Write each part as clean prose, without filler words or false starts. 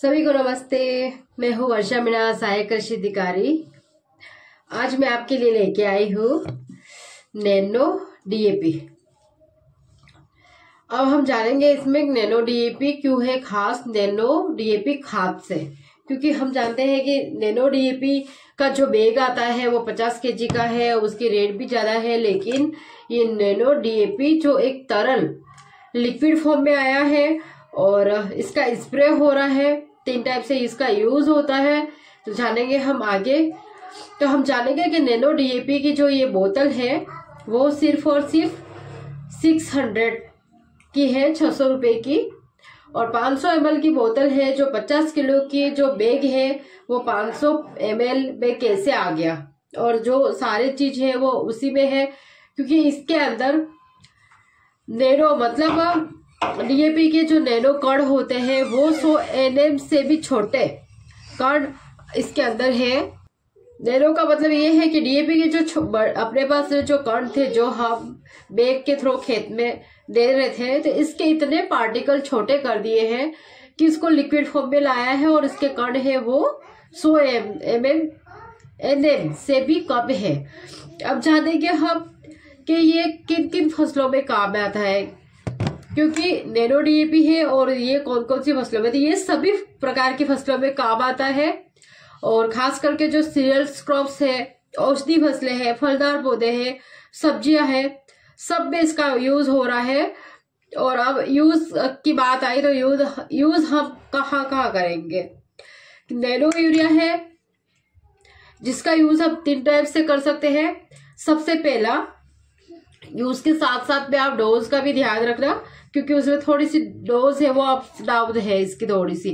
सभी को नमस्ते। मैं हूँ वर्षा मीणा, सहायक कृषि अधिकारी। आज मैं आपके लिए लेके आई हूँ नैनो डीएपी। अब हम जानेंगे इसमें नैनो डीएपी क्यों है खास नैनो डीएपी खाद से, क्योंकि हम जानते हैं कि नैनो डीएपी का जो बैग आता है वो 50 केजी का है, उसकी रेट भी ज़्यादा है। लेकिन ये नैनो डीएपी जो एक तरल लिक्विड फॉर्म में आया है और इसका स्प्रे हो रहा है, 3 टाइप से इसका यूज होता है। तो जानेंगे हम आगे। तो हम जानेंगे कि नैनो डीएपी की जो ये बोतल है वो सिर्फ और सिर्फ 600 की है, 600 रुपए की। और 500 ml की बोतल है जो 50 किलो की जो बैग है वो 500 ml में कैसे आ गया, और जो सारे चीज है वो उसी में है, क्योंकि इसके अंदर नैनो मतलब डीएपी के जो नैनो कण होते हैं वो 100 nm से भी छोटे कण इसके अंदर है। नैनो का मतलब ये है कि डीएपी के जो अपने पास जो कण थे जो हम बैग के थ्रू खेत में दे रहे थे, तो इसके इतने पार्टिकल छोटे कर दिए हैं कि इसको लिक्विड फॉर्म में लाया है और इसके कण है वो 100 nm से भी कम है। अब जानेंगे हम कि ये किन किन फसलों में काम आता है, क्योंकि नैनो डीएपी है और ये कौन कौन सी फसलों में, तो ये सभी प्रकार की फसलों में काम आता है। और खास करके जो सीरियल्स क्रॉप्स है, औषधि फसलें हैं, फलदार पौधे हैं, सब्जियां हैं, सब में इसका यूज हो रहा है। और अब यूज की बात आई तो यूज हम कहाँ करेंगे। नैनो यूरिया है जिसका यूज हम 3 टाइप से कर सकते हैं। सबसे पहला यूज के साथ साथ में आप डोज का भी ध्यान रखना, क्योंकि उसमें थोड़ी सी डोज है वो अप डाउन है इसकी थोड़ी सी।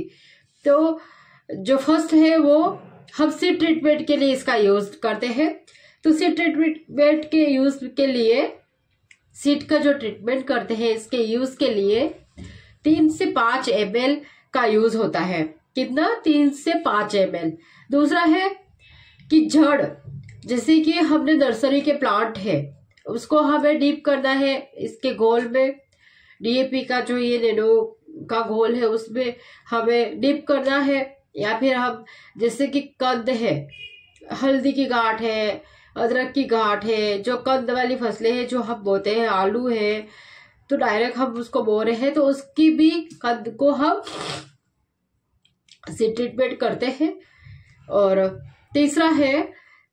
तो जो फर्स्ट है वो हम सीड ट्रीटमेंट के लिए इसका यूज करते हैं। तो सीड ट्रीटमेंट के यूज के लिए, सीड का जो ट्रीटमेंट करते हैं इसके यूज के लिए 3 से 5 ml का यूज होता है। कितना? 3 से 5 ml। दूसरा है कि जड़, जैसे कि हमने नर्सरी के प्लांट है उसको हमें डीप करना है इसके घोल में, डीएपी का जो ये नैनो का घोल है उसमें हमें डीप करना है। या फिर हम जैसे कि कंद है, हल्दी की गांठ है, अदरक की गांठ है, जो कंद वाली फसलें हैं जो हम बोते हैं, आलू है तो डायरेक्ट हम उसको बो रहे हैं, तो उसकी भी कंद को हम सीड ट्रीटमेंट करते हैं। और तीसरा है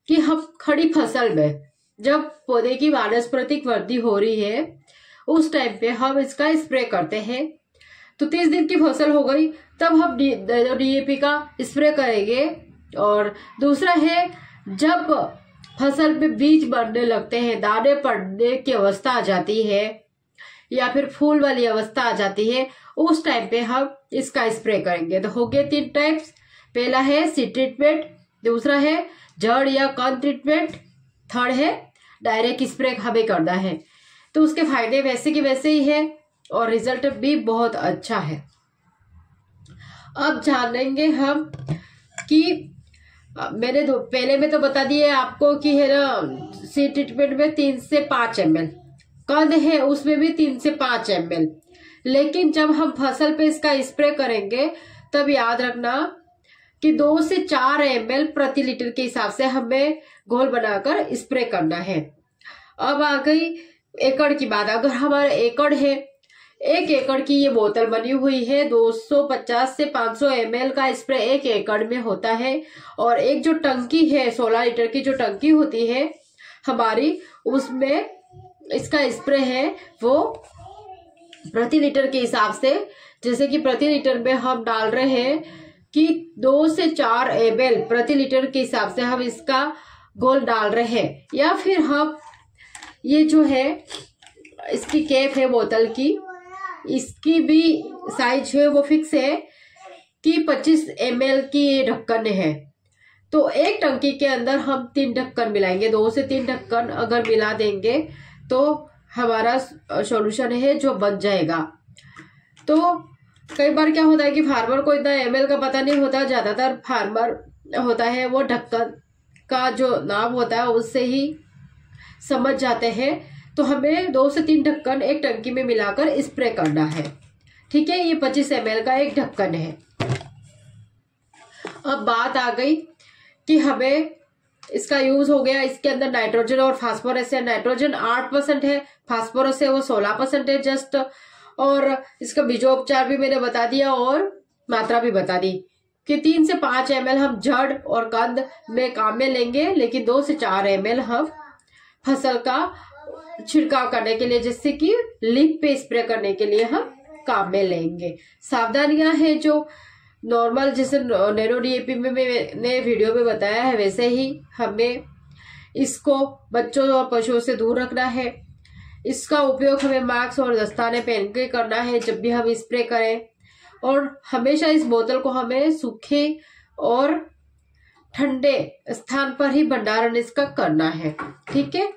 कि हम खड़ी फसल में जब पौधे की वानस्पतिक वृद्धि हो रही है उस टाइम पे हम इसका स्प्रे करते हैं। तो 30 दिन की फसल हो गई तब हम डीएपी का स्प्रे करेंगे। और दूसरा है जब फसल में बीज बनने लगते हैं, दाने पड़ने की अवस्था आ जाती है या फिर फूल वाली अवस्था आ जाती है, उस टाइम पे हम इसका स्प्रे करेंगे। तो हो गए 3 टाइप्स। पहला है सीड ट्रीटमेंट, दूसरा है जड़ या कंद ट्रीटमेंट, थर्ड है डायरेक्ट स्प्रे हमें करना है। तो उसके फायदे वैसे के वैसे ही है और रिजल्ट भी बहुत अच्छा है। अब जानेंगे हम कि मैंने पहले में तो बता दिया आपको कि है ना, सीड ट्रीटमेंट में 3 से 5 ml, कंद है उसमें भी 3 से 5 ml। लेकिन जब हम फसल पे इसका स्प्रे करेंगे तब याद रखना कि 2 से 4 ml प्रति लीटर के हिसाब से हमें घोल बनाकर स्प्रे करना है। अब आ गई एकड़ की बात। अगर हमारा एकड़ है, 1 एकड़ की ये बोतल बनी हुई है, 250 से 500 ml का स्प्रे 1 एकड़ में होता है। और एक जो टंकी है 16 लीटर की जो टंकी होती है हमारी, उसमें इसका स्प्रे है वो प्रति लीटर के हिसाब से, जैसे कि प्रति लीटर में हम डाल रहे हैं कि 2 से 4 ml प्रति लीटर के हिसाब से हम इसका घोल डाल रहे हैं। या फिर हम ये जो है इसकी कैप है बोतल की, इसकी भी साइज है वो फिक्स है कि 25 ml की ढक्कन है। तो एक टंकी के अंदर हम 3 ढक्कन मिलाएंगे, 2 से 3 ढक्कन अगर मिला देंगे तो हमारा सॉल्यूशन है जो बन जाएगा। तो कई बार क्या होता है कि फार्मर को इतना ml का पता नहीं होता, ज्यादातर फार्मर होता है वो ढक्कन का जो नाम होता है उससे ही समझ जाते हैं। तो हमें 2 से 3 ढक्कन एक टंकी में मिलाकर स्प्रे करना है। ठीक है, ये 25 ml का एक ढक्कन है। अब बात आ गई कि हमें इसका यूज हो गया, इसके अंदर नाइट्रोजन और फास्फोरस है। नाइट्रोजन 8% है, फास्फोरस है वो 16% है जस्ट, और इसका बीजोपचार भी मैंने बता दिया और मात्रा भी बता दी कि 3 से 5 ml हम जड़ और कंद में काम में लेंगे, लेकिन 2 से 4 ml हम फसल का छिड़काव करने के लिए, जिससे कि लीफ पे स्प्रे करने के लिए हम काम में लेंगे। सावधानियां हैं जो नॉर्मल जैसे नैनो डीएपी में मैंने वीडियो में बताया है, वैसे ही हमें इसको बच्चों और पशुओं से दूर रखना है। इसका उपयोग हमें मास्क और दस्ताने पहन के करना है जब भी हम स्प्रे करें, और हमेशा इस बोतल को हमें सूखे और ठंडे स्थान पर ही भंडारण इसका करना है। ठीक है।